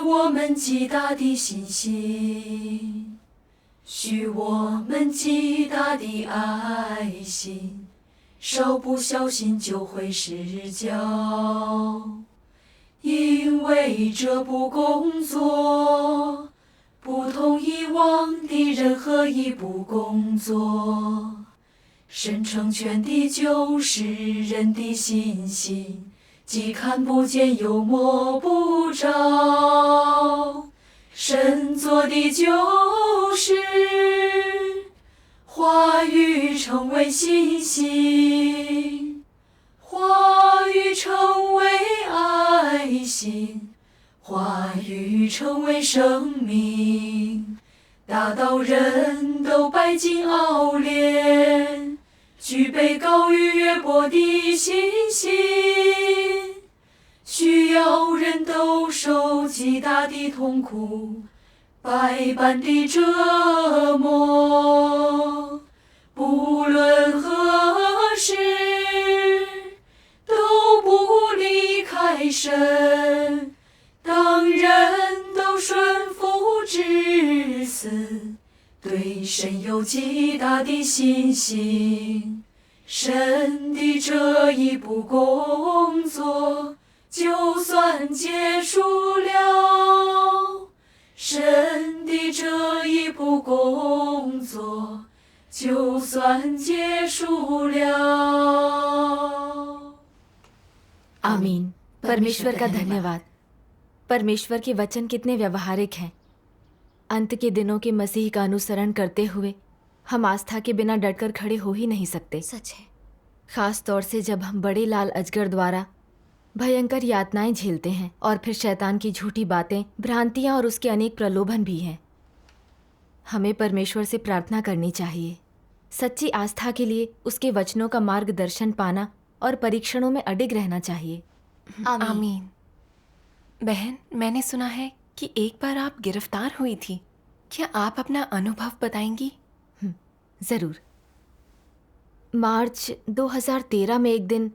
我们极大的信心，许我们极大的爱心，稍不小心就会失脚。因为这部工作不同以往的任何一部工作，神成全的就是人的信心，既看不见又摸不着。神做的就是话语成为信心，话语成为爱心，话语成为生命，大到人都白金熬炼，具备高于约伯的信心，需要人都受极大的痛苦，百般的折磨，不论何时都不离开神。当人都顺服至死，对神有极大的信心，神的这一步工作就算结束了，神的这一步工作就算结束了。आमीन। परमेश्वर का धन्यवाद। परमेश्वर के वचन कितने व्यवहारिक हैं। अंत के दिनों के मसीह का अनुसरण करते हुए हम आस्था के बिना डटकर खड़े हो ही नहीं सकते। सच है। खास तौर से जब हम बड़े लाल अजगर द्वारा भयंकर यातनाएं झेलते हैं और फिर शैतान की झूठी बातें, भ्रांतियां और उसके अनेक प्रलोभन भी हैं। हमें परमेश्वर से प्रार्थना करनी चाहिए, सच्ची आस्था के लिए उसके वचनों का मार्गदर्शन पाना और परीक्षणों में अडिग रहना चाहिए। आमीन। बहन, मैंने सुना है कि एक बार आप गिरफ्तार हुई थी। क्या आप अपना अनुभव बताएंगी? ज़रूर। मार्च 2013 में एक दिन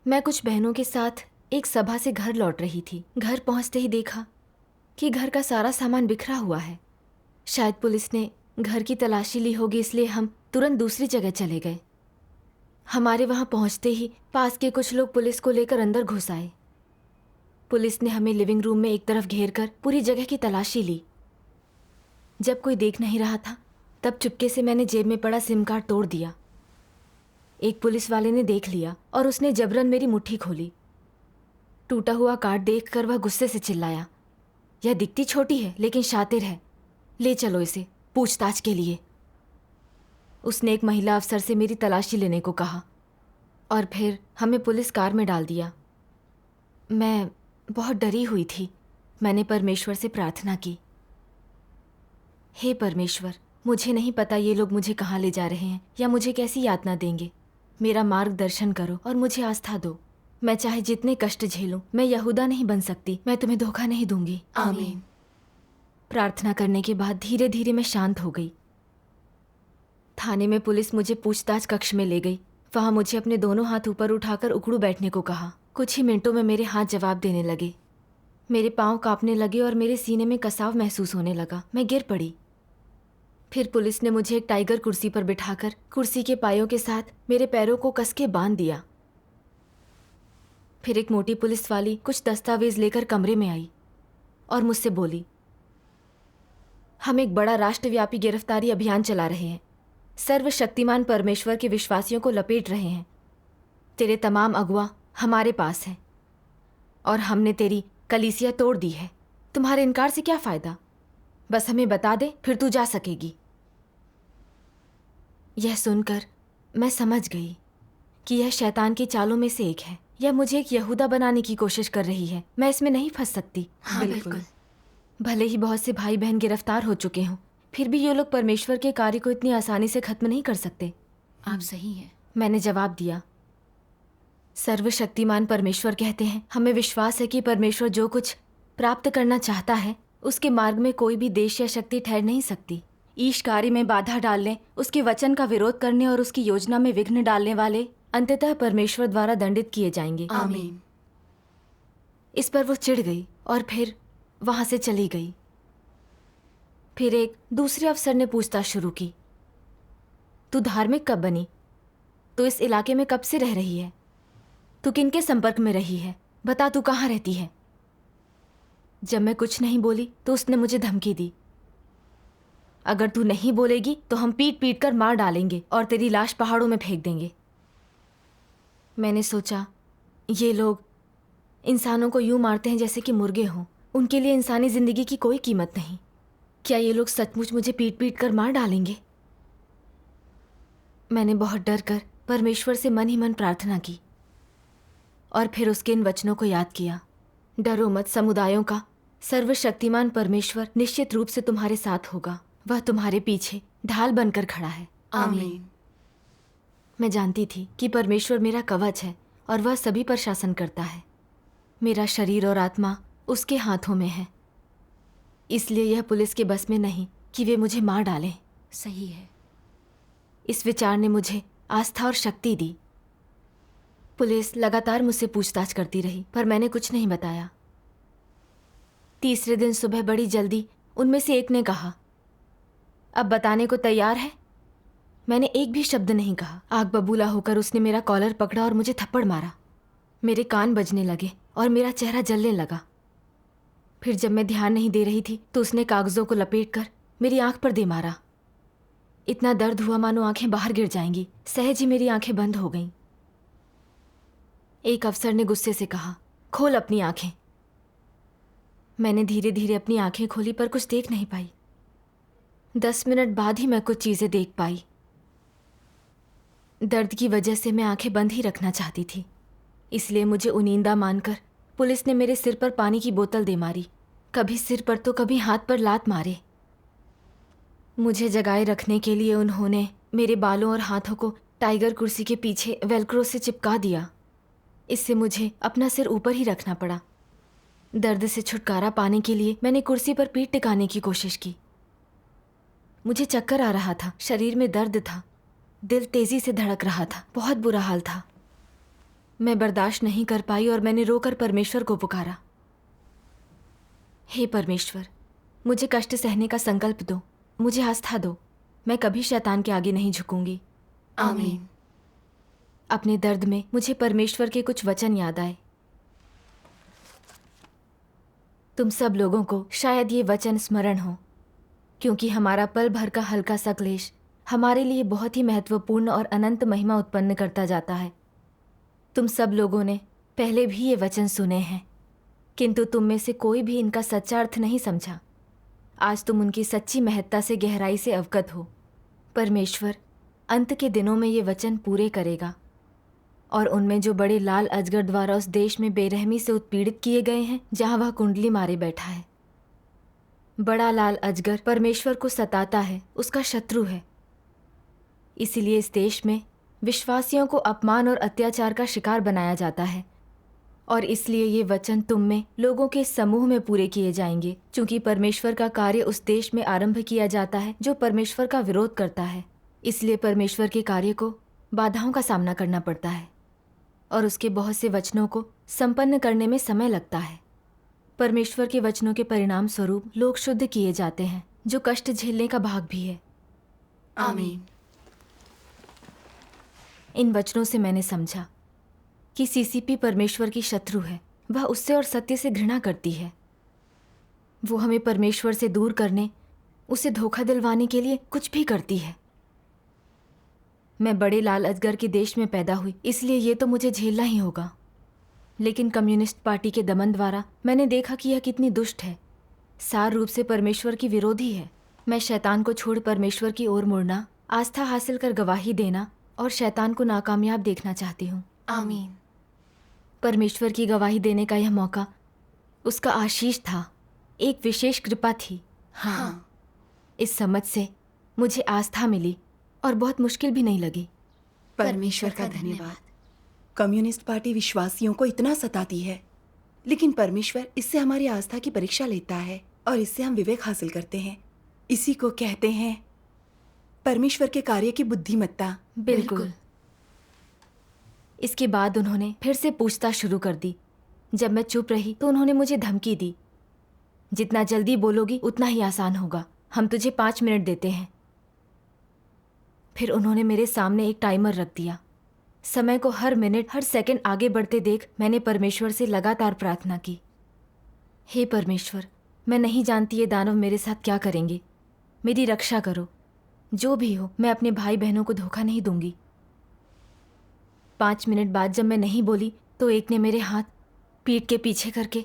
मैं कुछ बहनों के साथ एक सभा से घर लौट रही थी। घर पहुंचते ही देखा कि घर का सारा सामान बिखरा हुआ है। शायद पुलिस ने घर की तलाशी ली होगी, इसलिए हम तुरंत दूसरी जगह चले गए। हमारे वहां पहुंचते ही पास के कुछ लोग पुलिस को लेकर अंदर घुस आए। पुलिस ने हमें लिविंग रूम में एक तरफ घेर कर पूरी जगह की तलाशी ली। जब कोई देख नहीं रहा था तब चुपके से मैंने जेब में पड़ा सिम कार्ड तोड़ दिया। एक पुलिस वाले ने देख लिया और उसने जबरन मेरी मुट्ठी खोली। टूटा हुआ कार्ड देखकर वह गुस्से से चिल्लाया, यह दिखती छोटी है लेकिन शातिर है, ले चलो इसे पूछताछ के लिए। उसने एक महिला अफसर से मेरी तलाशी लेने को कहा और फिर हमें पुलिस कार में डाल दिया। मैं बहुत डरी हुई थी। मैंने परमेश्वर से प्रार्थना की, हे परमेश्वर, मुझे नहीं पता ये लोग मुझे कहाँ ले जा रहे हैं या मुझे कैसी यातना देंगे। मेरा मार्गदर्शन करो और मुझे आस्था दो। मैं चाहे जितने कष्ट झेलूं, मैं यहूदा नहीं बन सकती। मैं तुम्हें धोखा नहीं दूंगी। आमीन। प्रार्थना करने के बाद धीरे धीरे मैं शांत हो गई। थाने में पुलिस मुझे पूछताछ कक्ष में ले गई। वहाँ मुझे अपने दोनों हाथ ऊपर उठाकर उकड़ू बैठने को कहा। कुछ ही मिनटों में मेरे हाथ जवाब देने लगे। मेरे पाँव कांपने लगे और मेरे सीने में कसाव महसूस होने लगा। मैं गिर पड़ी। फिर पुलिस ने मुझे एक टाइगर कुर्सी पर बिठाकर कुर्सी के पायों के साथ मेरे पैरों को कस के बांध दिया। फिर एक मोटी पुलिस वाली कुछ दस्तावेज लेकर कमरे में आई और मुझसे बोली, हम एक बड़ा राष्ट्रव्यापी गिरफ्तारी अभियान चला रहे हैं। सर्वशक्तिमान परमेश्वर के विश्वासियों को लपेट रहे हैं। तेरे तमाम अगुआ हमारे पास हैं और हमने तेरी कलीसिया तोड़ दी है। तुम्हारे इनकार से क्या फ़ायदा? बस हमें बता दे, फिर तू जा सकेगी। यह सुनकर मैं समझ गई कि यह शैतान की चालों में से एक है। यह मुझे एक यहूदा बनाने की कोशिश कर रही है। मैं इसमें नहीं फंस सकती। हाँ, बिल्कुल। भले ही बहुत से भाई बहन गिरफ्तार हो चुके हों, फिर भी ये लोग परमेश्वर के कार्य को इतनी आसानी से खत्म नहीं कर सकते। आप सही हैं। मैंने जवाब दिया, सर्वशक्तिमान परमेश्वर कहते हैं, हमें विश्वास है कि परमेश्वर जो कुछ प्राप्त करना चाहता है उसके मार्ग में कोई भी देश या शक्ति ठहर नहीं सकती। ईश कार्य में बाधा डालने, उसके वचन का विरोध करने और उसकी योजना में विघ्न डालने वाले अंततः परमेश्वर द्वारा दंडित किए जाएंगे। आमीन। इस पर वो चिढ़ गई और फिर वहां से चली गई। फिर एक दूसरे अफसर ने पूछताछ शुरू की, तू धार्मिक कब बनी? तू इस इलाके में कब से रह रही है? तू किनके संपर्क में रही है? बता, तू कहाँ रहती है? जब मैं कुछ नहीं बोली तो उसने मुझे धमकी दी, अगर तू नहीं बोलेगी तो हम पीट पीट कर मार डालेंगे और तेरी लाश पहाड़ों में फेंक देंगे। मैंने सोचा, ये लोग इंसानों को यूं मारते हैं जैसे कि मुर्गे हों। उनके लिए इंसानी जिंदगी की कोई कीमत नहीं। क्या ये लोग सचमुच मुझे पीट पीट कर मार डालेंगे? मैंने बहुत डर कर परमेश्वर से मन ही मन प्रार्थना की और फिर उसके इन वचनों को याद किया, डरो मत, समुदायों का सर्वशक्तिमान परमेश्वर निश्चित रूप से तुम्हारे साथ होगा। वह तुम्हारे पीछे ढाल बनकर खड़ा है। आमीन। मैं जानती थी कि परमेश्वर मेरा कवच है और वह सभी पर शासन करता है। मेरा शरीर और आत्मा उसके हाथों में है, इसलिए यह पुलिस के बस में नहीं कि वे मुझे मार डालें। सही है। इस विचार ने मुझे आस्था और शक्ति दी। पुलिस लगातार मुझसे पूछताछ करती रही पर मैंने कुछ नहीं बताया। तीसरे दिन सुबह बड़ी जल्दी उनमें से एक ने कहा, अब बताने को तैयार है? मैंने एक भी शब्द नहीं कहा। आग बबूला होकर उसने मेरा कॉलर पकड़ा और मुझे थप्पड़ मारा। मेरे कान बजने लगे और मेरा चेहरा जलने लगा। फिर जब मैं ध्यान नहीं दे रही थी तो उसने कागजों को लपेटकर मेरी आंख पर दे मारा। इतना दर्द हुआ मानो आंखें बाहर गिर जाएंगी। सहज ही मेरी आंखें बंद हो गईं। एक अफसर ने गुस्से से कहा, खोल अपनी आंखें। मैंने धीरे धीरे अपनी आंखें खोली पर कुछ देख नहीं पाई। 10 मिनट बाद ही मैं कुछ चीजें देख पाई। दर्द की वजह से मैं आंखें बंद ही रखना चाहती थी, इसलिए मुझे उनींदा मानकर पुलिस ने मेरे सिर पर पानी की बोतल दे मारी। कभी सिर पर तो कभी हाथ पर लात मारे। मुझे जगाए रखने के लिए उन्होंने मेरे बालों और हाथों को टाइगर कुर्सी के पीछे वेलक्रो से चिपका दिया। इससे मुझे अपना सिर ऊपर ही रखना पड़ा। दर्द से छुटकारा पाने के लिए मैंने कुर्सी पर पीठ टिकाने की कोशिश की। मुझे चक्कर आ रहा था, शरीर में दर्द था, दिल तेजी से धड़क रहा था, बहुत बुरा हाल था। मैं बर्दाश्त नहीं कर पाई और मैंने रोकर परमेश्वर को पुकारा, हे परमेश्वर, मुझे कष्ट सहने का संकल्प दो, मुझे आस्था दो। मैं कभी शैतान के आगे नहीं झुकूंगी। आमीन। अपने दर्द में मुझे परमेश्वर के कुछ वचन याद आए। तुम सब लोगों को शायद ये वचन स्मरण हो, क्योंकि हमारा पल भर का हल्का सा क्लेश हमारे लिए बहुत ही महत्वपूर्ण और अनंत महिमा उत्पन्न करता जाता है। तुम सब लोगों ने पहले भी ये वचन सुने हैं, किंतु तुम में से कोई भी इनका सच्चा अर्थ नहीं समझा। आज तुम उनकी सच्ची महत्ता से गहराई से अवगत हो। परमेश्वर अंत के दिनों में ये वचन पूरे करेगा और उनमें जो बड़े लाल अजगर द्वारा उस देश में बेरहमी से उत्पीड़ित किए गए हैं जहां वह कुंडली मारे बैठा है। बड़ा लाल अजगर परमेश्वर को सताता है, उसका शत्रु है। इसीलिए इस देश में विश्वासियों को अपमान और अत्याचार का शिकार बनाया जाता है और इसलिए ये वचन तुम में लोगों के समूह में पूरे किए जाएंगे, क्योंकि परमेश्वर का कार्य उस देश में आरंभ किया जाता है जो परमेश्वर का विरोध करता है। इसलिए परमेश्वर के कार्य को बाधाओं का सामना करना पड़ता है और उसके बहुत से वचनों को संपन्न करने में समय लगता है। परमेश्वर के वचनों के परिणाम स्वरूप लोग शुद्ध किए जाते हैं, जो कष्ट झेलने का भाग भी है। आमीन। इन वचनों से मैंने समझा कि सीसीपी परमेश्वर की शत्रु है। वह उससे और सत्य से घृणा करती है। वो हमें परमेश्वर से दूर करने, उसे धोखा दिलवाने के लिए कुछ भी करती है। मैं बड़े लाल अजगर के देश में पैदा हुई, इसलिए ये तो मुझे झेलना ही होगा। लेकिन कम्युनिस्ट पार्टी के दमन द्वारा मैंने देखा कि यह कितनी दुष्ट है, सार रूप से परमेश्वर की विरोधी है। मैं शैतान को छोड़ परमेश्वर की ओर मुड़ना, आस्था हासिल कर गवाही देना और शैतान को नाकामयाब देखना चाहती हूँ। आमीन। परमेश्वर की गवाही देने का यह मौका उसका आशीष था, एक विशेष कृपा थी। हाँ। इस समझ से मुझे आस्था मिली और बहुत मुश्किल भी नहीं लगी। परमेश्वर का धन्यवाद। कम्युनिस्ट पार्टी विश्वासियों को इतना सताती है, लेकिन परमेश्वर इससे हमारी आस्था की परीक्षा लेता है और इससे हम विवेक हासिल करते हैं। इसी को कहते हैं परमेश्वर के कार्य की बुद्धिमत्ता। बिल्कुल। इसके बाद उन्होंने फिर से पूछताछ शुरू कर दी। जब मैं चुप रही तो उन्होंने मुझे धमकी दी, जितना जल्दी बोलोगी उतना ही आसान होगा। हम तुझे 5 मिनट देते हैं। फिर उन्होंने मेरे सामने एक टाइमर रख दिया। समय को हर मिनट हर सेकंड आगे बढ़ते देख मैंने परमेश्वर से लगातार प्रार्थना की, हे परमेश्वर, मैं नहीं जानती ये दानव मेरे साथ क्या करेंगे। मेरी रक्षा करो। जो भी हो, मैं अपने भाई बहनों को धोखा नहीं दूंगी। 5 मिनट बाद जब मैं नहीं बोली तो एक ने मेरे हाथ पीठ के पीछे करके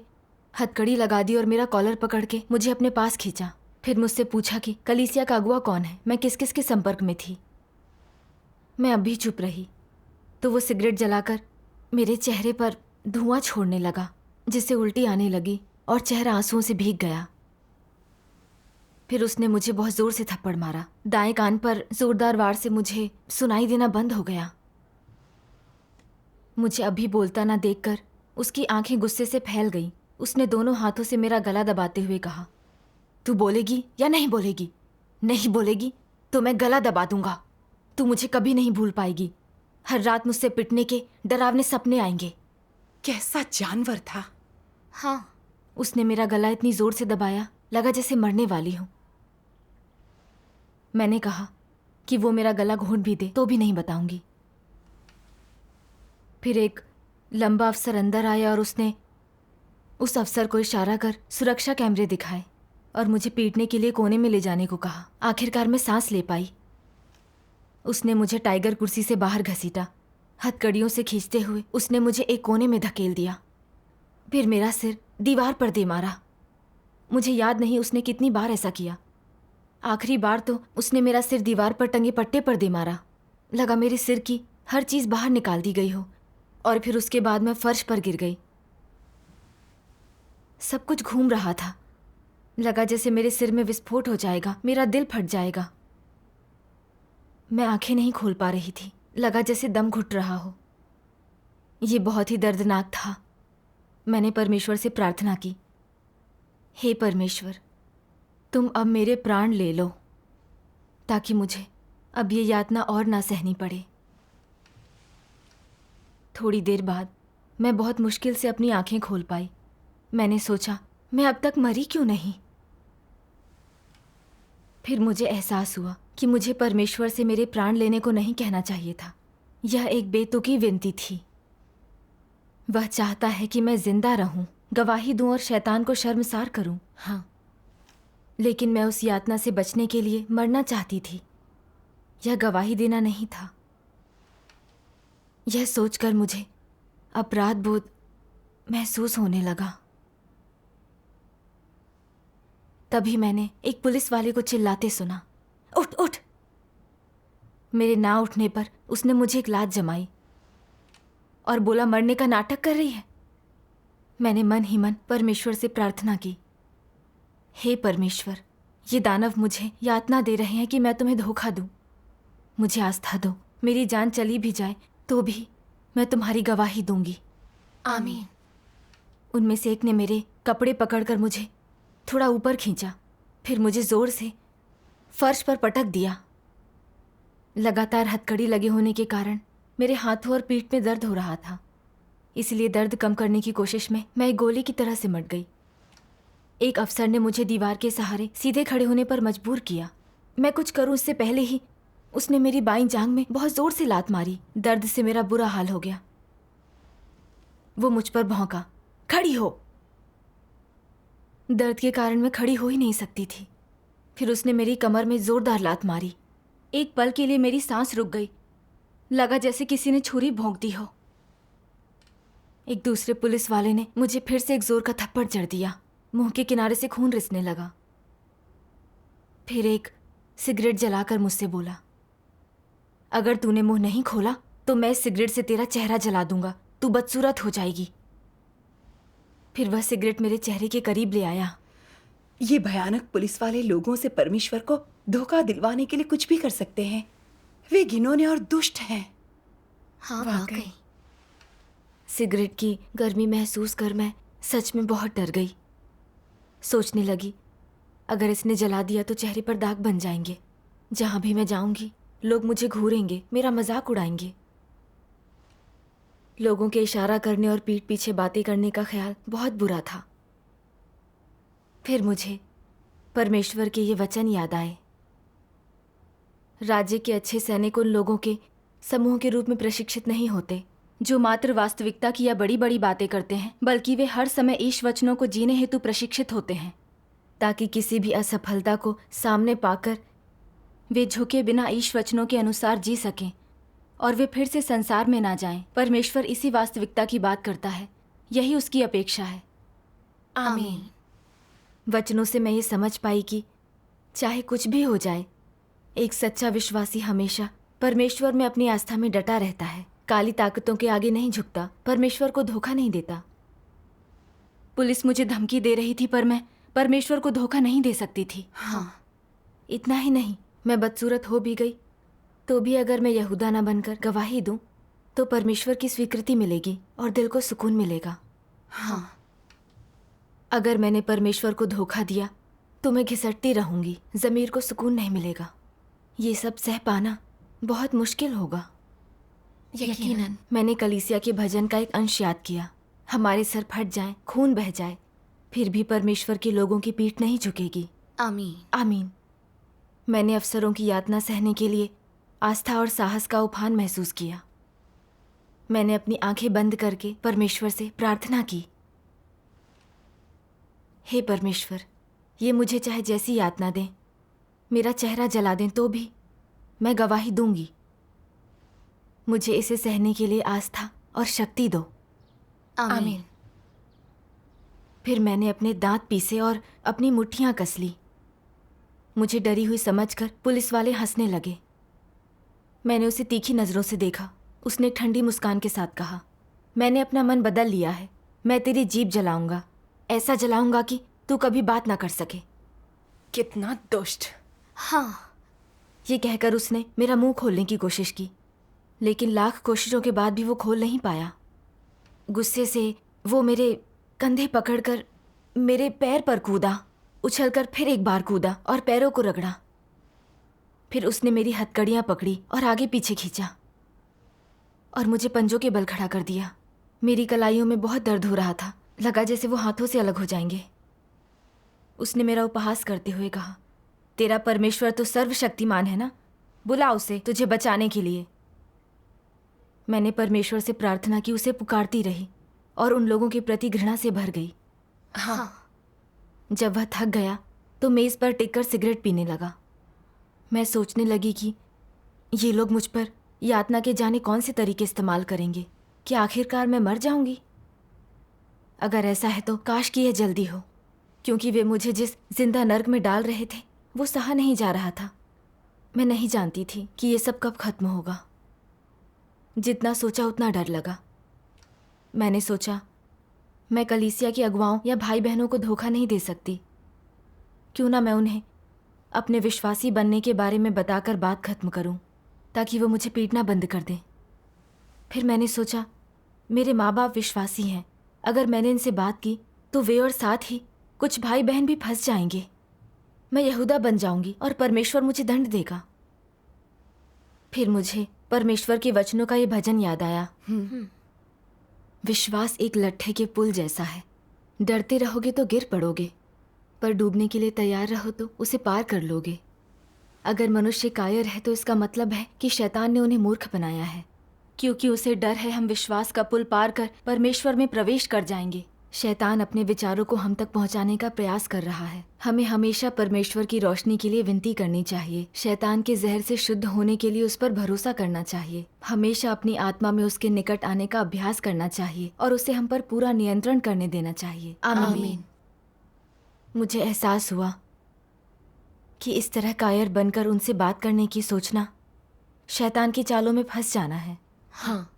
हथकड़ी लगा दी और मेरा कॉलर पकड़ के मुझे अपने पास खींचा। फिर मुझसे पूछा कि कलीसिया का अगुआ कौन है, मैं किस किस के संपर्क में थी। मैं अब भी चुप रही तो वो सिगरेट जलाकर मेरे चेहरे पर धुआं छोड़ने लगा, जिससे उल्टी आने लगी और चेहरा आंसुओं से भीग गया। फिर उसने मुझे बहुत जोर से थप्पड़ मारा। दाएं कान पर जोरदार वार से मुझे सुनाई देना बंद हो गया। मुझे अभी बोलता ना देखकर उसकी आंखें गुस्से से फैल गईं। उसने दोनों हाथों से मेरा गला दबाते हुए कहा, तू बोलेगी या नहीं बोलेगी? नहीं बोलेगी तो मैं गला दबा दूंगा। तू मुझे कभी नहीं भूल पाएगी। हर रात मुझसे पिटने के डरावने सपने आएंगे। कैसा जानवर था। हाँ, उसने मेरा गला इतनी जोर से दबाया लगा जैसे मरने वाली हूं। मैंने कहा कि वो मेरा गला घोंट भी दे तो भी नहीं बताऊंगी। फिर एक लंबा अफसर अंदर आया और उसने उस अफसर को इशारा कर सुरक्षा कैमरे दिखाए और मुझे पीटने के लिए कोने में ले जाने को कहा। आखिरकार मैं सांस ले पाई। उसने मुझे टाइगर कुर्सी से बाहर घसीटा। हथकड़ियों से खींचते हुए उसने मुझे एक कोने में धकेल दिया। फिर मेरा सिर दीवार पर दे मारा। मुझे याद नहीं उसने कितनी बार ऐसा किया। आखिरी बार तो उसने मेरा सिर दीवार पर टंगे पट्टे पर दे मारा। लगा मेरे सिर की हर चीज बाहर निकाल दी गई हो। और फिर उसके बाद मैं फर्श पर गिर गई। सब कुछ घूम रहा था। लगा जैसे मेरे सिर में विस्फोट हो जाएगा, मेरा दिल फट जाएगा। मैं आंखें नहीं खोल पा रही थी। लगा जैसे दम घुट रहा हो। ये बहुत ही दर्दनाक था। मैंने परमेश्वर से प्रार्थना की, हे परमेश्वर, तुम अब मेरे प्राण ले लो ताकि मुझे अब ये यातना और ना सहनी पड़े। थोड़ी देर बाद मैं बहुत मुश्किल से अपनी आंखें खोल पाई। मैंने सोचा, मैं अब तक मरी क्यों नहीं? फिर मुझे एहसास हुआ कि मुझे परमेश्वर से मेरे प्राण लेने को नहीं कहना चाहिए था। यह एक बेतुकी विनती थी। वह चाहता है कि मैं जिंदा रहूं, गवाही दूं और शैतान को शर्मसार करूं। हाँ, लेकिन मैं उस यातना से बचने के लिए मरना चाहती थी। यह गवाही देना नहीं था। यह सोचकर मुझे अपराध बोध महसूस होने लगा। तभी मैंने एक पुलिस वाले को चिल्लाते सुना, उठ उठ। मेरे ना उठने पर उसने मुझे एक लात जमाई और बोला, मरने का नाटक कर रही है। मैंने मन ही मन परमेश्वर से प्रार्थना की, हे परमेश्वर, ये दानव मुझे यातना दे रहे हैं कि मैं तुम्हें धोखा दूं। मुझे आस्था दो, मेरी जान चली भी जाए तो भी मैं तुम्हारी गवाही दूंगी। आमीन। उनमें से एक ने मेरे कपड़े पकड़कर मुझे थोड़ा ऊपर खींचा, फिर मुझे जोर से फर्श पर पटक दिया। लगातार हथकड़ी लगे होने के कारण मेरे हाथों और पीठ में दर्द हो रहा था। इसलिए दर्द कम करने की कोशिश में मैं एक गोली की तरह सिमट गई। एक अफसर ने मुझे दीवार के सहारे सीधे खड़े होने पर मजबूर किया। मैं कुछ करूं इससे पहले ही उसने मेरी बाईं जांघ में बहुत जोर से लात मारी। दर्द से मेरा बुरा हाल हो गया। वो मुझ पर भौंका, खड़ी हो। दर्द के कारण मैं खड़ी हो ही नहीं सकती थी। फिर उसने मेरी कमर में जोरदार लात मारी। एक पल के लिए मेरी सांस रुक गई। लगा जैसे किसी ने छुरी भोंक दी हो। एक दूसरे पुलिस वाले ने मुझे फिर से एक जोर का थप्पड़ जड़ दिया। मुंह के किनारे से खून रिसने लगा। फिर एक सिगरेट जलाकर मुझसे बोला, अगर तूने मुंह नहीं खोला तो मैं इस सिगरेट से तेरा चेहरा जला दूंगा, तू बदसूरत हो जाएगी। फिर वह सिगरेट मेरे चेहरे के करीब ले आया। ये भयानक पुलिस वाले लोगों से परमेश्वर को धोखा दिलवाने के लिए कुछ भी कर सकते हैं। वे घिनौने और दुष्ट हैं। हाँ, वाकई। सिगरेट की गर्मी महसूस कर मैं सच में बहुत डर गई। सोचने लगी, अगर इसने जला दिया तो चेहरे पर दाग बन जाएंगे। जहां भी मैं जाऊंगी लोग मुझे घूरेंगे, मेरा मजाक उड़ाएंगे। लोगों के इशारा करने और पीठ पीछे बातें करने का ख्याल बहुत बुरा था। फिर मुझे परमेश्वर के ये वचन याद आए। राज्य के अच्छे सैनिक उन लोगों के समूह के रूप में प्रशिक्षित नहीं होते जो मात्र वास्तविकता की या बड़ी बड़ी बातें करते हैं, बल्कि वे हर समय ईश वचनों को जीने हेतु प्रशिक्षित होते हैं, ताकि किसी भी असफलता को सामने पाकर वे झुके बिना ईश वचनों के अनुसार जी सकें और वे फिर से संसार में ना जाएं। परमेश्वर इसी वास्तविकता की बात करता है, यही उसकी अपेक्षा है। आमीन। वचनों से मैं ये समझ पाई कि चाहे कुछ भी हो जाए, एक सच्चा विश्वासी हमेशा परमेश्वर में अपनी आस्था में डटा रहता है, काली ताकतों के आगे नहीं झुकता, परमेश्वर को धोखा नहीं देता। पुलिस मुझे धमकी दे रही थी, पर मैं परमेश्वर को धोखा नहीं दे सकती थी। हाँ। इतना ही नहीं, मैं बदसूरत हो भी गई तो भी अगर मैं यहूदा न बनकर गवाही दूं तो परमेश्वर की स्वीकृति मिलेगी और दिल को सुकून मिलेगा। हाँ। अगर मैंने परमेश्वर को धोखा दिया तो मैं घिसटती रहूंगी, ज़मीर को सुकून नहीं मिलेगा। ये सब सह पाना बहुत मुश्किल होगा। यकीनन। मैंने कलीसिया के भजन का एक अंश याद किया, हमारे सर फट जाएं, खून बह जाए, फिर भी परमेश्वर के लोगों की पीठ नहीं झुकेगी। आमीन। आमीन। मैंने अफसरों की यातना सहने के लिए आस्था और साहस का उफान महसूस किया। मैंने अपनी आंखें बंद करके परमेश्वर से प्रार्थना की, हे परमेश्वर, ये मुझे चाहे जैसी यातना दें, मेरा चेहरा जला दें तो भी मैं गवाही दूंगी। मुझे इसे सहने के लिए आस्था और शक्ति दो। आमीन। फिर मैंने अपने दांत पीसे और अपनी मुट्ठियां कस ली। मुझे डरी हुई समझकर पुलिस वाले हंसने लगे। मैंने उसे तीखी नज़रों से देखा। उसने ठंडी मुस्कान के साथ कहा, मैंने अपना मन बदल लिया है, मैं तेरी जीभ जलाऊंगा, ऐसा जलाऊंगा कि तू कभी बात ना कर सके। कितना दुष्ट। हाँ। ये कहकर उसने मेरा मुंह खोलने की कोशिश की, लेकिन लाख कोशिशों के बाद भी वो खोल नहीं पाया। गुस्से से वो मेरे कंधे पकड़कर मेरे पैर पर कूदा, उछलकर फिर एक बार कूदा और पैरों को रगड़ा। फिर उसने मेरी हथकड़ियाँ पकड़ी और आगे पीछे खींचा और मुझे पंजों के बल खड़ा कर दिया। मेरी कलाइयों में बहुत दर्द हो रहा था, लगा जैसे वो हाथों से अलग हो जाएंगे। उसने मेरा उपहास करते हुए कहा, तेरा परमेश्वर तो सर्वशक्तिमान है ना, बुला उसे तुझे बचाने के लिए। मैंने परमेश्वर से प्रार्थना की, उसे पुकारती रही और उन लोगों के प्रति घृणा से भर गई। हाँ। जब वह थक गया तो मेज़ पर टिककर सिगरेट पीने लगा। मैं सोचने लगी कि ये लोग मुझ पर यातना के जाने कौन से तरीके इस्तेमाल करेंगे। क्या आखिरकार मैं मर जाऊंगी? अगर ऐसा है तो काश कि यह जल्दी हो, क्योंकि वे मुझे जिस जिंदा नर्क में डाल रहे थे वो सहा नहीं जा रहा था। मैं नहीं जानती थी कि ये सब कब खत्म होगा। जितना सोचा उतना डर लगा। मैंने सोचा, मैं कलीसिया के अगुवाओं या भाई बहनों को धोखा नहीं दे सकती। क्यों ना मैं उन्हें अपने विश्वासी बनने के बारे में बताकर बात खत्म करूं, ताकि वो मुझे पीटना बंद कर दें। फिर मैंने सोचा, मेरे माँ बाप विश्वासी हैं, अगर मैंने इनसे बात की तो वे और साथ ही कुछ भाई बहन भी फंस जाएंगे। मैं यहूदा बन जाऊंगी और परमेश्वर मुझे दंड देगा। फिर मुझे परमेश्वर के वचनों का ये भजन याद आया, विश्वास एक लट्ठे के पुल जैसा है, डरते रहोगे तो गिर पड़ोगे, पर डूबने के लिए तैयार रहो तो उसे पार कर लोगे। अगर मनुष्य कायर है तो इसका मतलब है कि शैतान ने उन्हें मूर्ख बनाया है, क्योंकि उसे डर है हम विश्वास का पुल पार कर परमेश्वर में प्रवेश कर जाएंगे। शैतान अपने विचारों को हम तक पहुंचाने का प्रयास कर रहा है। हमें हमेशा परमेश्वर की रोशनी के लिए विनती करनी चाहिए। शैतान के जहर से शुद्ध होने के लिए उस पर भरोसा करना चाहिए। हमेशा अपनी आत्मा में उसके निकट आने का अभ्यास करना चाहिए और उसे हम पर पूरा नियंत्रण करने देना चाहिए। आमीन। मुझे एहसास हुआ कि इस तरह कायर बनकर उनसे बात करने की सोचना शैतान की चालों में फंस जाना है। हाँ।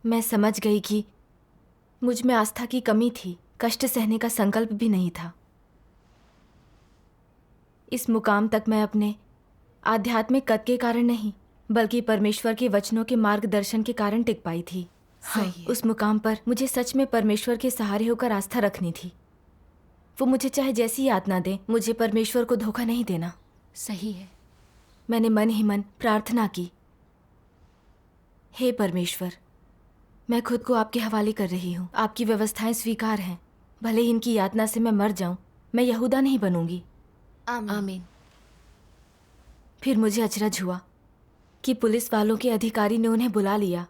मैं समझ गई कि मुझ में आस्था की कमी थी, कष्ट सहने का संकल्प भी नहीं था। इस मुकाम तक मैं अपने आध्यात्मिक कद के कारण नहीं, बल्कि परमेश्वर के वचनों के मार्गदर्शन के कारण टिक पाई थी। सही है। उस मुकाम पर मुझे सच में परमेश्वर के सहारे होकर आस्था रखनी थी। वो मुझे चाहे जैसी यातना दे, मुझे परमेश्वर को धोखा नहीं देना। सही है। मैंने मन ही मन प्रार्थना की, हे परमेश्वर, मैं खुद को आपके हवाले कर रही हूँ। आपकी व्यवस्थाएं स्वीकार हैं, भले ही इनकी यातना से मैं मर जाऊं, मैं यहूदा नहीं बनूंगी। आमीन। फिर मुझे अचरज हुआ कि पुलिस वालों के अधिकारी ने उन्हें बुला लिया।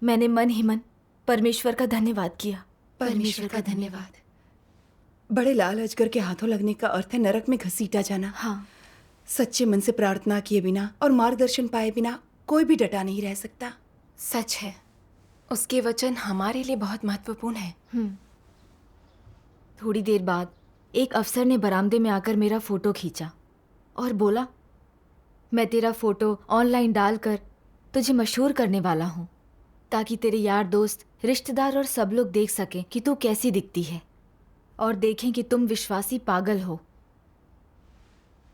मैंने मन ही मन परमेश्वर का धन्यवाद किया। परमेश्वर का धन्यवाद। बड़े लाल अजगर के हाथों लगने का अर्थ है नरक में घसीटा जाना। हाँ, सच्चे मन से प्रार्थना किए बिना और मार्गदर्शन पाए बिना कोई भी डटा नहीं रह सकता। सच है, उसके वचन हमारे लिए बहुत महत्वपूर्ण है। थोड़ी देर बाद एक अफसर ने बरामदे में आकर मेरा फोटो खींचा और बोला, मैं तेरा फोटो ऑनलाइन डालकर तुझे मशहूर करने वाला हूँ, ताकि तेरे यार दोस्त, रिश्तेदार और सब लोग देख सकें कि तू कैसी दिखती है और देखें कि तुम विश्वासी पागल हो।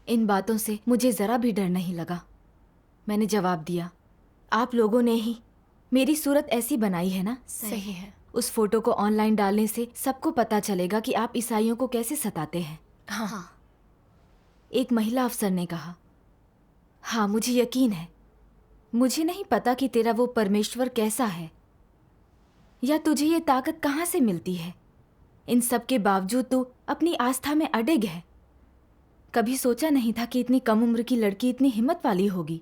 इन बातों से मुझे ज़रा भी डर नहीं लगा। मैंने जवाब दिया, आप लोगों ने ही मेरी सूरत ऐसी बनाई है ना। सही है। उस फोटो को ऑनलाइन डालने से सबको पता चलेगा कि आप ईसाइयों को कैसे सताते हैं। हाँ। एक महिला अफसर ने कहा, हाँ मुझे यकीन है। मुझे नहीं पता कि तेरा वो परमेश्वर कैसा है या तुझे ये ताकत कहाँ से मिलती है। इन सब के बावजूद तू अपनी आस्था में अडिग है। कभी सोचा नहीं था कि इतनी कम उम्र की लड़की इतनी हिम्मत वाली होगी।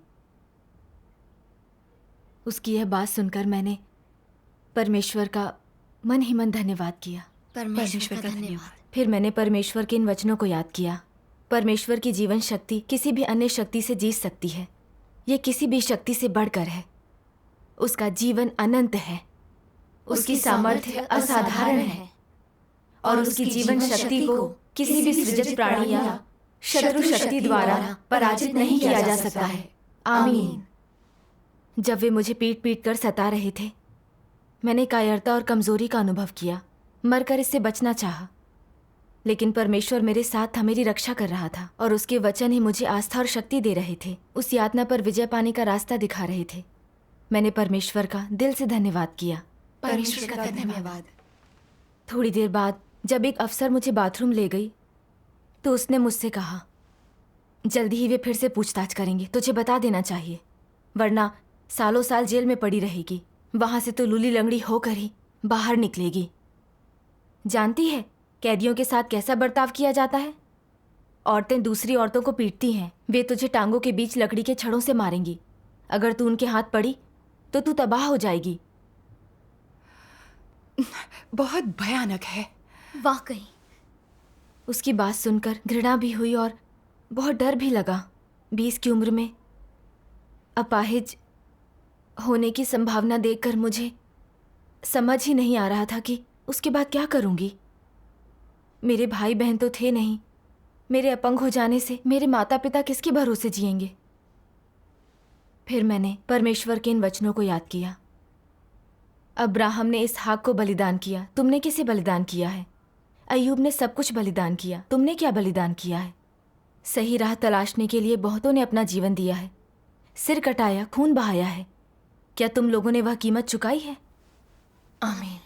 उसकी यह बात सुनकर मैंने परमेश्वर का मन ही मन धन्यवाद किया। परमेश्वर का धन्यवाद। फिर मैंने परमेश्वर के इन वचनों को याद किया। परमेश्वर की जीवन शक्ति किसी भी अन्य शक्ति से जीत सकती है। ये किसी भी शक्ति से बढ़कर है। उसका जीवन अनंत है। उसकी सामर्थ्य असाधारण है और उसकी जीवन शक्ति को किसी भी सृजित प्राणी या शत्रु शक्ति द्वारा पराजित नहीं किया जा सकता है। आमीन। जब वे मुझे पीट पीट कर सता रहे थे, मैंने कायरता और कमजोरी का अनुभव किया। मरकर इससे बचना चाहा, लेकिन परमेश्वर मेरे साथ था, मेरी रक्षा कर रहा था और उसके वचन ही मुझे आस्था और शक्ति दे रहे थे। उस यातना पर विजय पाने का रास्ता दिखा रहे थे। मैंने परमेश्वर का दिल से धन्यवाद किया। परमेश्वर का धन्यवाद। थोड़ी देर बाद जब एक अफसर मुझे बाथरूम ले गई तो उसने मुझसे कहा, जल्दी ही वे फिर से पूछताछ करेंगे, तुझे बता देना चाहिए, वरना सालों साल जेल में पड़ी रहेगी। वहां से तो लूली लंगड़ी होकर ही बाहर निकलेगी। जानती है कैदियों के साथ कैसा बर्ताव किया जाता है? औरतें दूसरी औरतों को पीटती हैं। वे तुझे टांगों के बीच लकड़ी के छड़ों से मारेंगी। अगर तू उनके हाथ पड़ी तो तू तबाह हो जाएगी। बहुत भयानक है। वाकई। उसकी बात सुनकर घृणा भी हुई और बहुत डर भी लगा। 20 की उम्र में अपाहिज होने की संभावना देखकर मुझे समझ ही नहीं आ रहा था कि उसके बाद क्या करूंगी। मेरे भाई बहन तो थे नहीं। मेरे अपंग हो जाने से मेरे माता पिता किसके भरोसे जिएंगे? फिर मैंने परमेश्वर के इन वचनों को याद किया। अब्राहम ने इसहाक को बलिदान किया, तुमने किसे बलिदान किया है? अय्यूब ने सब कुछ बलिदान किया, तुमने क्या बलिदान किया है? सही राह तलाशने के लिए बहुतों ने अपना जीवन दिया है, सिर कटाया, खून बहाया है। क्या तुम लोगों ने वह कीमत चुकाई है? आमीन।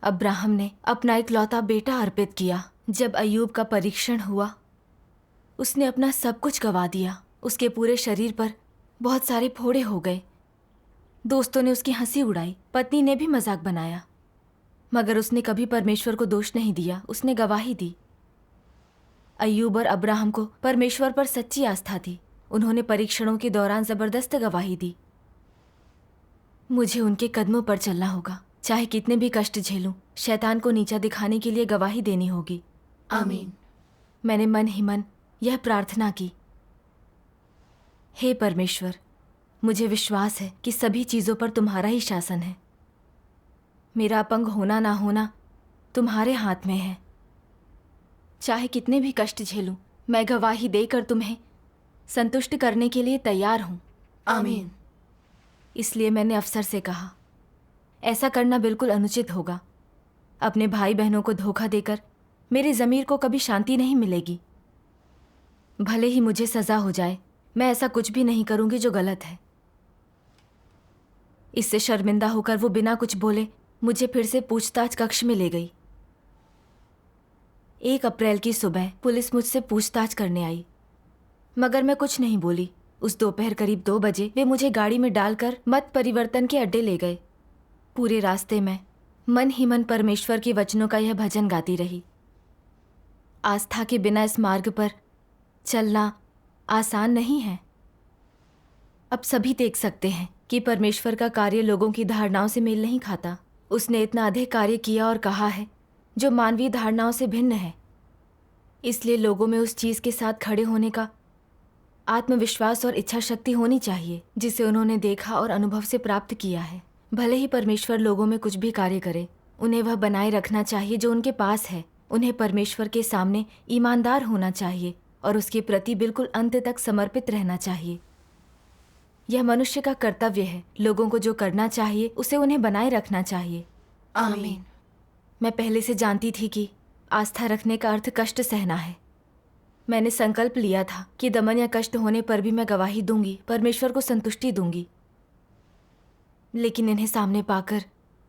अब्राहम ने अपना इकलौता बेटा अर्पित किया। जब अय्यूब का परीक्षण हुआ, उसने अपना सब कुछ गंवा दिया। उसके पूरे शरीर पर बहुत सारे फोड़े हो गए। दोस्तों ने उसकी हंसी उड़ाई, पत्नी ने भी मजाक बनाया, मगर उसने कभी परमेश्वर को दोष नहीं दिया। उसने गवाही दी। अय्यूब और अब्राहम को परमेश्वर पर सच्ची आस्था थी। उन्होंने परीक्षणों के दौरान जबरदस्त गवाही दी। मुझे उनके कदमों पर चलना होगा, चाहे कितने भी कष्ट झेलूं। शैतान को नीचा दिखाने के लिए गवाही देनी होगी। आमीन। मैंने मन ही मन यह प्रार्थना की, हे परमेश्वर, मुझे विश्वास है कि सभी चीज़ों पर तुम्हारा ही शासन है। मेरा अपंग होना ना होना तुम्हारे हाथ में है। चाहे कितने भी कष्ट झेलूं, मैं गवाही देकर तुम्हें संतुष्ट करने के लिए तैयार हूं। आमीन। इसलिए मैंने अफसर से कहा, ऐसा करना बिल्कुल अनुचित होगा। अपने भाई बहनों को धोखा देकर मेरे ज़मीर को कभी शांति नहीं मिलेगी। भले ही मुझे सज़ा हो जाए, मैं ऐसा कुछ भी नहीं करूंगी जो गलत है। इससे शर्मिंदा होकर वो बिना कुछ बोले मुझे फिर से पूछताछ कक्ष में ले गई। 1 अप्रैल की सुबह पुलिस मुझसे पूछताछ करने आई, मगर मैं कुछ नहीं बोली। उस दोपहर करीब 2 बजे वे मुझे गाड़ी में डालकर मत परिवर्तन के अड्डे ले गए। पूरे रास्ते में मन ही मन परमेश्वर के वचनों का यह भजन गाती रही। आस्था के बिना इस मार्ग पर चलना आसान नहीं है। अब सभी देख सकते हैं कि परमेश्वर का कार्य लोगों की धारणाओं से मेल नहीं खाता। उसने इतना अधिक कार्य किया और कहा है जो मानवीय धारणाओं से भिन्न है। इसलिए लोगों में उस चीज़ के साथ खड़े होने का आत्मविश्वास और इच्छा शक्ति होनी चाहिए जिसे उन्होंने देखा और अनुभव से प्राप्त किया है। भले ही परमेश्वर लोगों में कुछ भी कार्य करे, उन्हें वह बनाए रखना चाहिए जो उनके पास है। उन्हें परमेश्वर के सामने ईमानदार होना चाहिए और उसके प्रति बिल्कुल अंत तक समर्पित रहना चाहिए। यह मनुष्य का कर्तव्य है। लोगों को जो करना चाहिए उसे उन्हें बनाए रखना चाहिए। आमीन। मैं पहले से जानती थी कि आस्था रखने का अर्थ कष्ट सहना है। मैंने संकल्प लिया था कि दमन या कष्ट होने पर भी मैं गवाही दूंगी, परमेश्वर को संतुष्टि दूंगी। लेकिन इन्हें सामने पाकर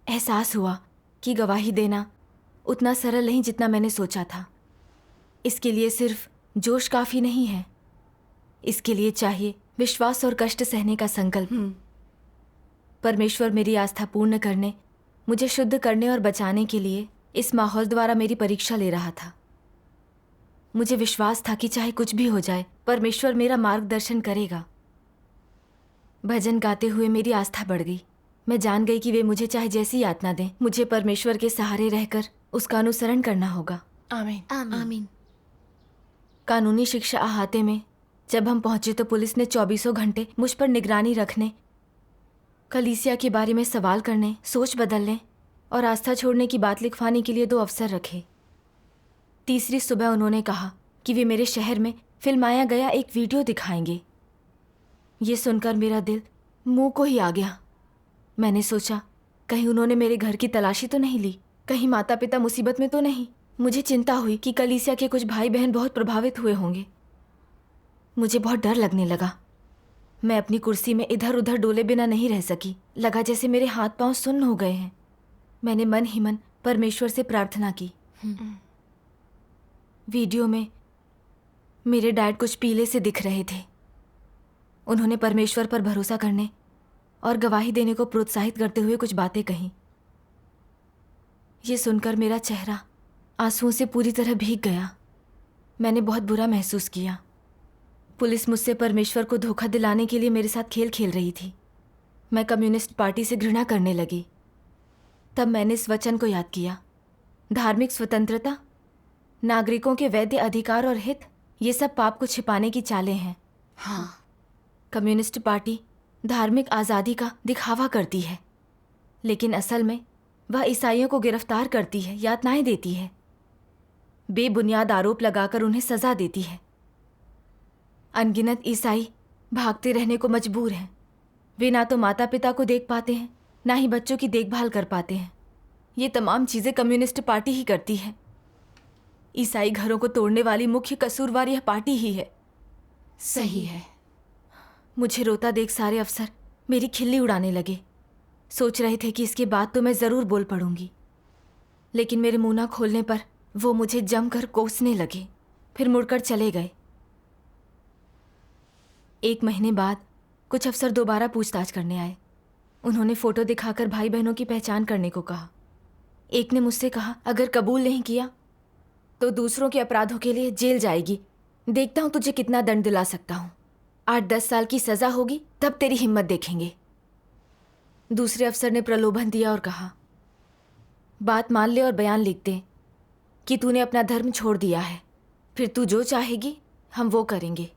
एहसास हुआ कि गवाही देना उतना सरल नहीं जितना मैंने सोचा था। इसके लिए सिर्फ जोश काफ़ी नहीं है, इसके लिए चाहिए विश्वास और कष्ट सहने का संकल्प। परमेश्वर मेरी आस्था पूर्ण करने, मुझे शुद्ध करने और बचाने के लिए इस माहौल द्वारा मेरी परीक्षा ले रहा था। मुझे विश्वास था कि चाहे कुछ भी हो जाए, परमेश्वर मेरा मार्गदर्शन करेगा। भजन गाते हुए मेरी आस्था बढ़ गई। मैं जान गई कि वे मुझे चाहे जैसी यातना दें, मुझे परमेश्वर के सहारे रहकर उसका अनुसरण करना होगा। आमीन। आमीन। कानूनी शिक्षा अहाते में जब हम पहुंचे तो पुलिस ने 24 घंटे मुझ पर निगरानी रखने, कलीसिया के बारे में सवाल करने, सोच बदलने और आस्था छोड़ने की बात लिखवाने के लिए 2 अवसर रखे। तीसरी सुबह उन्होंने कहा कि वे मेरे शहर में फिल्माया गया एक वीडियो दिखाएंगे। ये सुनकर मेरा दिल मुंह को ही आ गया। मैंने सोचा कहीं उन्होंने मेरे घर की तलाशी तो नहीं ली, कहीं माता पिता मुसीबत में तो नहीं। मुझे चिंता हुई कि कलीसिया के कुछ भाई बहन बहुत प्रभावित हुए होंगे। मुझे बहुत डर लगने लगा। मैं अपनी कुर्सी में इधर उधर डोले बिना नहीं रह सकी। लगा जैसे मेरे हाथ पांव सुन्न हो गए हैं। मैंने मन ही मन परमेश्वर से प्रार्थना की। वीडियो में मेरे डैड कुछ पीले से दिख रहे थे। उन्होंने परमेश्वर पर भरोसा करने और गवाही देने को प्रोत्साहित करते हुए कुछ बातें कहीं। ये सुनकर मेरा चेहरा आंसुओं से पूरी तरह भीग गया। मैंने बहुत बुरा महसूस किया। पुलिस मुझसे परमेश्वर को धोखा दिलाने के लिए मेरे साथ खेल खेल रही थी। मैं कम्युनिस्ट पार्टी से घृणा करने लगी। तब मैंने इस वचन को याद किया, धार्मिक स्वतंत्रता, नागरिकों के वैध अधिकार और हित, ये सब पाप को छिपाने की चालें हैं। हाँ। कम्युनिस्ट पार्टी धार्मिक आज़ादी का दिखावा करती है, लेकिन असल में वह ईसाइयों को गिरफ्तार करती है, यातनाएं देती है, बेबुनियाद आरोप लगाकर उन्हें सजा देती है। अनगिनत ईसाई भागते रहने को मजबूर हैं। वे ना तो माता पिता को देख पाते हैं, ना ही बच्चों की देखभाल कर पाते हैं। ये तमाम चीज़ें कम्युनिस्ट पार्टी ही करती है। ईसाई घरों को तोड़ने वाली मुख्य कसूरवार यह पार्टी ही है। सही है। मुझे रोता देख सारे अफसर मेरी खिल्ली उड़ाने लगे। सोच रहे थे कि इसके बाद तो मैं ज़रूर बोल पड़ूंगी, लेकिन मेरे मुंह ना खोलने पर वो मुझे जमकर कोसने लगे, फिर मुड़कर चले गए। 1 महीने बाद कुछ अफसर दोबारा पूछताछ करने आए। उन्होंने फ़ोटो दिखाकर भाई बहनों की पहचान करने को कहा। एक ने मुझसे कहा, अगर कबूल नहीं किया तो दूसरों के अपराधों के लिए जेल जाएगी। देखता हूँ तुझे कितना दंड दिला सकता हूँ। 8-10 साल की सज़ा होगी, तब तेरी हिम्मत देखेंगे। दूसरे अफसर ने प्रलोभन दिया और कहा, बात मान ले और बयान लिख दे कि तूने अपना धर्म छोड़ दिया है, फिर तू जो चाहेगी हम वो करेंगे।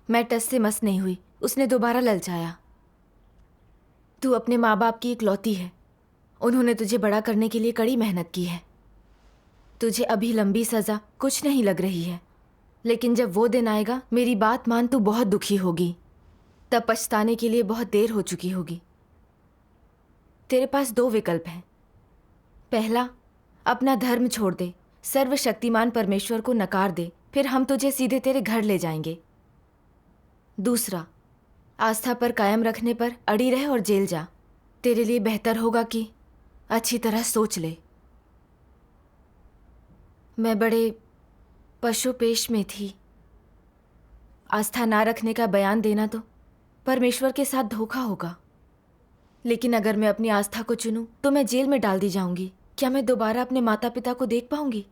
मैं टस से मस नहीं हुई। उसने दोबारा ललचाया, तू अपने माँ बाप की इकलौती है। उन्होंने तुझे बड़ा करने के लिए कड़ी मेहनत की है। तुझे अभी लंबी सज़ा कुछ नहीं लग रही है, लेकिन जब वो दिन आएगा, मेरी बात मान, तू बहुत दुखी होगी। तब पछताने के लिए बहुत देर हो चुकी होगी। तेरे पास 2 विकल्प हैं। पहला, अपना धर्म छोड़ दे, सर्वशक्तिमान परमेश्वर को नकार दे, फिर हम तुझे सीधे तेरे घर ले जाएंगे। दूसरा, आस्था पर कायम रखने पर अड़ी रह और जेल जा। तेरे लिए बेहतर होगा कि अच्छी तरह सोच ले। मैं बड़े पशुपेश में थी। आस्था ना रखने का बयान देना तो परमेश्वर के साथ धोखा होगा, लेकिन अगर मैं अपनी आस्था को चुनूं तो मैं जेल में डाल दी जाऊंगी, क्या मैं दोबारा अपने माता पिता को देख पाऊंगी?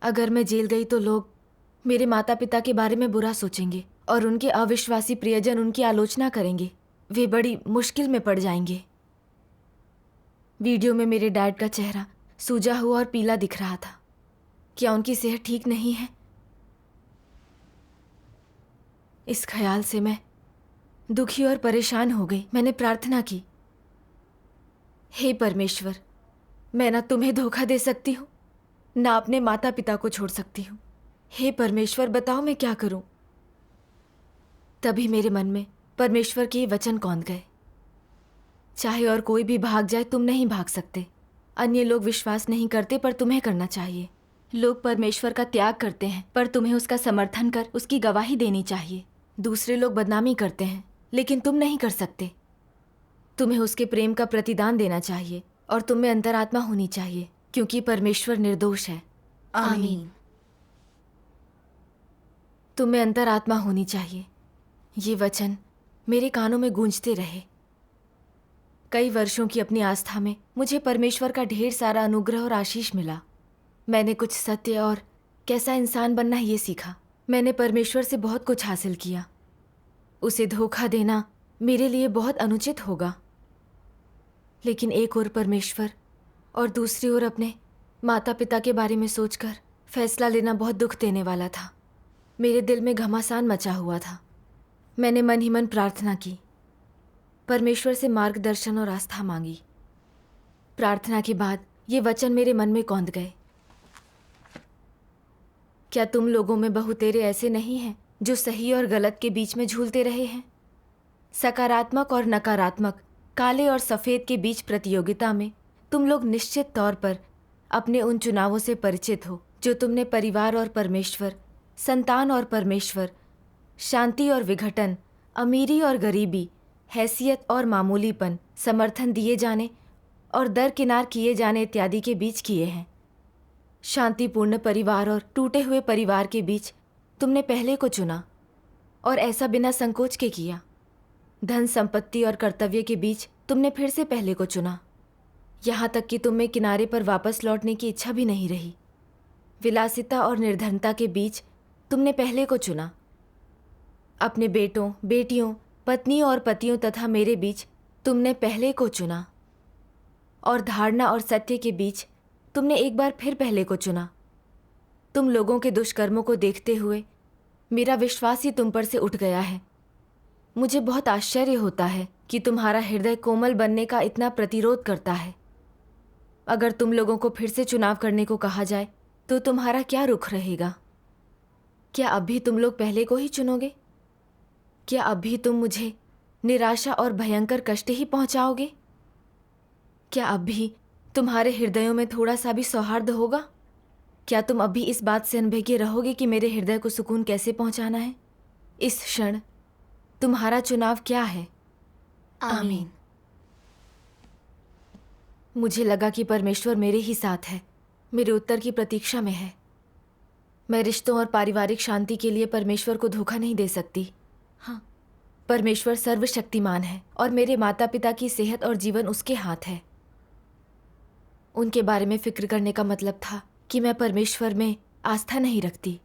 अगर मैं जेल गई तो लोग मेरे माता पिता के बारे में बुरा सोचेंगे और उनके अविश्वासी प्रियजन उनकी आलोचना करेंगे। वे बड़ी मुश्किल में पड़ जाएंगे। वीडियो में मेरे डैड का चेहरा सूजा हुआ और पीला दिख रहा था। क्या उनकी सेहत ठीक नहीं है? इस ख्याल से मैं दुखी और परेशान हो गई। मैंने प्रार्थना की, हे परमेश्वर, मैं ना तुम्हें धोखा दे सकती हूँ, ना अपने माता पिता को छोड़ सकती हूँ। हे परमेश्वर, बताओ मैं क्या करूं? तभी मेरे मन में परमेश्वर के ये वचन कौंध गए, चाहे और कोई भी भाग जाए, तुम नहीं भाग सकते। अन्य लोग विश्वास नहीं करते, पर तुम्हें करना चाहिए। लोग परमेश्वर का त्याग करते हैं, पर तुम्हें उसका समर्थन कर उसकी गवाही देनी चाहिए। दूसरे लोग बदनामी करते हैं, लेकिन तुम नहीं कर सकते। तुम्हें उसके प्रेम का प्रतिदान देना चाहिए और तुम में अंतरात्मा होनी चाहिए, क्योंकि परमेश्वर निर्दोष है। आमीन। तुम में अंतरात्मा होनी चाहिए। ये वचन मेरे कानों में गूंजते रहे। कई वर्षों की अपनी आस्था में मुझे परमेश्वर का ढेर सारा अनुग्रह और आशीष मिला। मैंने कुछ सत्य और कैसा इंसान बनना ये सीखा। मैंने परमेश्वर से बहुत कुछ हासिल किया। उसे धोखा देना मेरे लिए बहुत अनुचित होगा, लेकिन एक ओर परमेश्वर और दूसरी ओर अपने माता पिता के बारे में सोचकर फैसला लेना बहुत दुख देने वाला था। मेरे दिल में घमासान मचा हुआ था। मैंने मन ही मन प्रार्थना की, परमेश्वर से मार्गदर्शन और आस्था मांगी। प्रार्थना के बाद ये वचन मेरे मन में कौंध गए। क्या तुम लोगों में बहुतेरे ऐसे नहीं हैं जो सही और गलत के बीच में झूलते रहे हैं? सकारात्मक और नकारात्मक, काले और सफ़ेद के बीच प्रतियोगिता में तुम लोग निश्चित तौर पर अपने उन चुनावों से परिचित हो जो तुमने परिवार और परमेश्वर, संतान और परमेश्वर, शांति और विघटन, अमीरी और गरीबी, हैसियत और मामूलीपन, समर्थन दिए जाने और दरकिनार किए जाने इत्यादि के बीच किए हैं। शांतिपूर्ण परिवार और टूटे हुए परिवार के बीच तुमने पहले को चुना, और ऐसा बिना संकोच के किया। धन संपत्ति और कर्तव्य के बीच तुमने फिर से पहले को चुना, यहाँ तक कि तुम्हें किनारे पर वापस लौटने की इच्छा भी नहीं रही। विलासिता और निर्धनता के बीच तुमने पहले को चुना। अपने बेटों, बेटियों, पत्नियों और पतियों तथा मेरे बीच तुमने पहले को चुना, और धारणा और सत्य के बीच तुमने एक बार फिर पहले को चुना। तुम लोगों के दुष्कर्मों को देखते हुए मेरा विश्वास ही तुम पर से उठ गया है। मुझे बहुत आश्चर्य होता है कि तुम्हारा हृदय कोमल बनने का इतना प्रतिरोध करता है। अगर तुम लोगों को फिर से चुनाव करने को कहा जाए तो तुम्हारा क्या रुख रहेगा? क्या अब भी तुम लोग पहले को ही चुनोगे? क्या अब भी तुम मुझे निराशा और भयंकर कष्ट ही पहुंचाओगे? क्या अब भी तुम्हारे हृदयों में थोड़ा सा भी सौहार्द होगा? क्या तुम अभी इस बात से अनभिज्ञ रहोगे कि मेरे हृदय को सुकून कैसे पहुंचाना है? इस क्षण तुम्हारा चुनाव क्या है? आमीन। मुझे लगा कि परमेश्वर मेरे ही साथ है, मेरे उत्तर की प्रतीक्षा में है। मैं रिश्तों और पारिवारिक शांति के लिए परमेश्वर को धोखा नहीं दे सकती। हाँ, परमेश्वर सर्वशक्तिमान है और मेरे माता पिता की सेहत और जीवन उसके हाथ है। उनके बारे में फिक्र करने का मतलब था कि मैं परमेश्वर में आस्था नहीं रखती।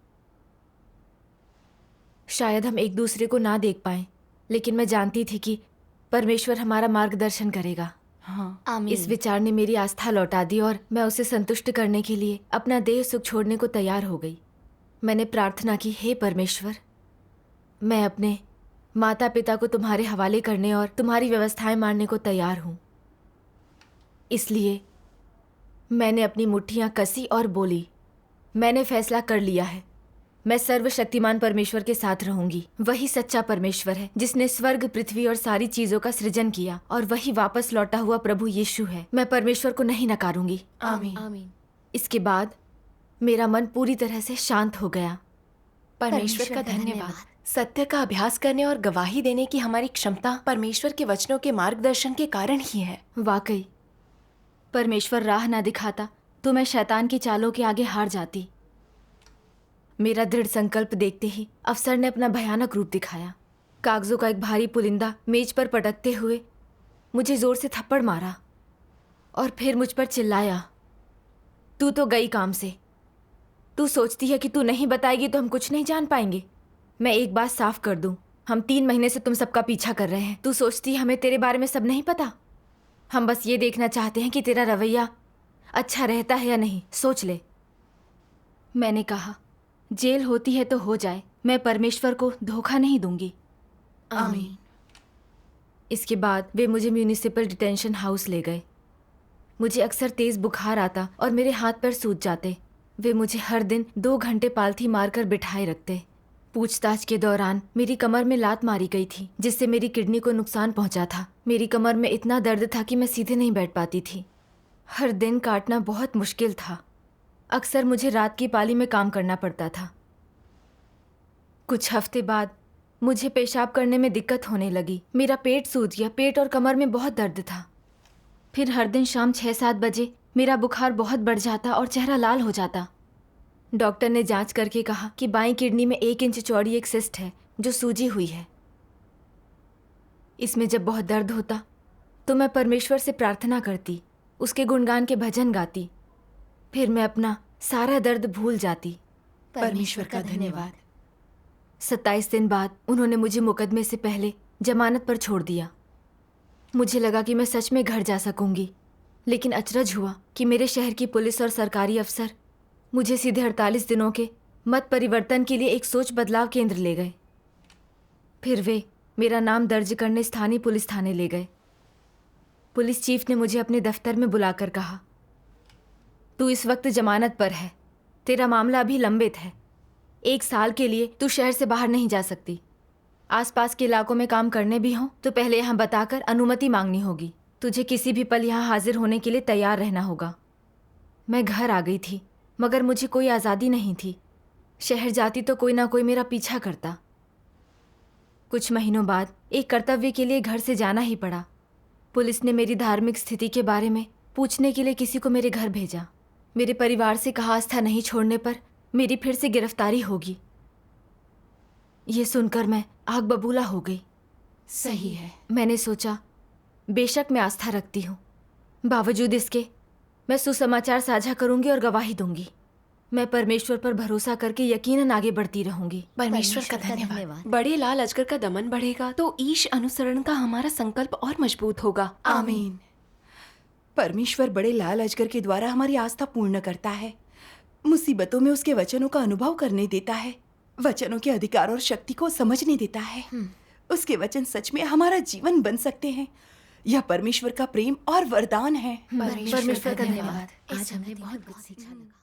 शायद हम एक दूसरे को ना देख पाएं, लेकिन मैं जानती थी कि परमेश्वर हमारा मार्गदर्शन करेगा। हाँ, आमीन। इस विचार ने मेरी आस्था लौटा दी और मैं उसे संतुष्ट करने के लिए अपना देह सुख छोड़ने को तैयार हो गई। मैंने प्रार्थना की, हे परमेश्वर, मैं अपने माता पिता को तुम्हारे हवाले करने और तुम्हारी व्यवस्थाएं मानने को तैयार हूँ। इसलिए मैंने अपनी मुट्ठियाँ कसी और बोली, मैंने फैसला कर लिया है, मैं सर्वशक्तिमान परमेश्वर के साथ रहूंगी। वही सच्चा परमेश्वर है जिसने स्वर्ग, पृथ्वी और सारी चीजों का सृजन किया, और वही वापस लौटा हुआ प्रभु यीशु है। मैं परमेश्वर को नहीं नकारूंगी। आमीन। आमीन। इसके बाद मेरा मन पूरी तरह से शांत हो गया। परमेश्वर का धन्यवाद। सत्य का अभ्यास करने और गवाही देने की हमारी क्षमता परमेश्वर के वचनों के मार्गदर्शन के कारण ही है। वाकई परमेश्वर राह ना दिखाता तो मैं शैतान की चालों के आगे हार जाती। मेरा दृढ़ संकल्प देखते ही अफसर ने अपना भयानक रूप दिखाया। कागजों का एक भारी पुलिंदा मेज पर पटकते हुए मुझे जोर से थप्पड़ मारा। और फिर मुझ पर चिल्लाया, तू तो गई काम से। तू सोचती है कि तू नहीं बताएगी तो हम कुछ नहीं जान पाएंगे। मैं एक बात साफ कर दूं, हम 3 महीने से तुम सबका पीछा कर रहे हैं। तू सोचती है हमें तेरे बारे में सब नहीं पता? हम बस ये देखना चाहते हैं कि तेरा रवैया अच्छा रहता है या नहीं, सोच ले। मैंने कहा, जेल होती है तो हो जाए, मैं परमेश्वर को धोखा नहीं दूंगी। आमीन। इसके बाद वे मुझे म्यूनिसिपल डिटेंशन हाउस ले गए। मुझे अक्सर तेज बुखार आता और मेरे हाथ पैर सूज जाते। वे मुझे हर दिन 2 घंटे पालथी मारकर बिठाए रखते। पूछताछ के दौरान मेरी कमर में लात मारी गई थी, जिससे मेरी किडनी को नुकसान पहुंचा था। मेरी कमर में इतना दर्द था कि मैं सीधे नहीं बैठ पाती थी। हर दिन काटना बहुत मुश्किल था। अक्सर मुझे रात की पाली में काम करना पड़ता था। कुछ हफ्ते बाद मुझे पेशाब करने में दिक्कत होने लगी। मेरा पेट सूज गया, पेट और कमर में बहुत दर्द था। फिर हर दिन शाम 6-7 बजे मेरा बुखार बहुत बढ़ जाता और चेहरा लाल हो जाता। डॉक्टर ने जांच करके कहा कि बाईं किडनी में 1 इंच चौड़ी एक सिस्ट है जो सूजी हुई है। इसमें जब बहुत दर्द होता तो मैं परमेश्वर से प्रार्थना करती, उसके गुणगान के भजन गाती। फिर मैं अपना सारा दर्द भूल जाती। परमेश्वर का धन्यवाद। 27 दिन बाद उन्होंने मुझे मुकदमे से पहले जमानत पर छोड़ दिया। मुझे लगा कि मैं सच में घर जा सकूंगी, लेकिन अचरज हुआ कि मेरे शहर की पुलिस और सरकारी अफसर मुझे सीधे 48 दिनों के मत परिवर्तन के लिए एक सोच बदलाव केंद्र ले गए। फिर वे मेरा नाम दर्ज करने स्थानीय पुलिस थाने ले गए। पुलिस चीफ ने मुझे अपने दफ्तर में बुलाकर कहा, तू इस वक्त जमानत पर है, तेरा मामला अभी लंबित है। 1 साल के लिए तू शहर से बाहर नहीं जा सकती। आसपास के इलाकों में काम करने भी हों तो पहले यहाँ बताकर अनुमति मांगनी होगी। तुझे किसी भी पल यहाँ हाजिर होने के लिए तैयार रहना होगा। मैं घर आ गई थी, मगर मुझे कोई आज़ादी नहीं थी। शहर जाती तो कोई ना कोई मेरा पीछा करता। कुछ महीनों बाद एक कर्तव्य के लिए घर से जाना ही पड़ा। पुलिस ने मेरी धार्मिक स्थिति के बारे में पूछने के लिए किसी को मेरे घर भेजा। मेरे परिवार से कहा आस्था नहीं छोड़ने पर मेरी फिर से गिरफ्तारी होगी। ये सुनकर मैं आग बबूला हो गई। सही है। मैंने सोचा, बेशक मैं आस्था रखती हूँ, बावजूद इसके मैं सुसमाचार साझा करूंगी और गवाही दूंगी। मैं परमेश्वर पर भरोसा करके यकीनन आगे बढ़ती रहूंगी। परमेश्वर का धन्यवाद। बड़े लाल अजगर का दमन बढ़ेगा तो ईश अनुसरण का हमारा संकल्प और मजबूत होगा। आमीन। परमेश्वर बड़े लाल अजगर के द्वारा हमारी आस्था पूर्ण करता है। मुसीबतों में उसके वचनों का अनुभव करने देता है, वचनों के अधिकार और शक्ति को समझने देता है। उसके वचन सच में हमारा जीवन बन सकते हैं। यह परमेश्वर का प्रेम और वरदान है। परमेश्वर का धन्यवाद। आज हमने बहुत कुछ सीखा।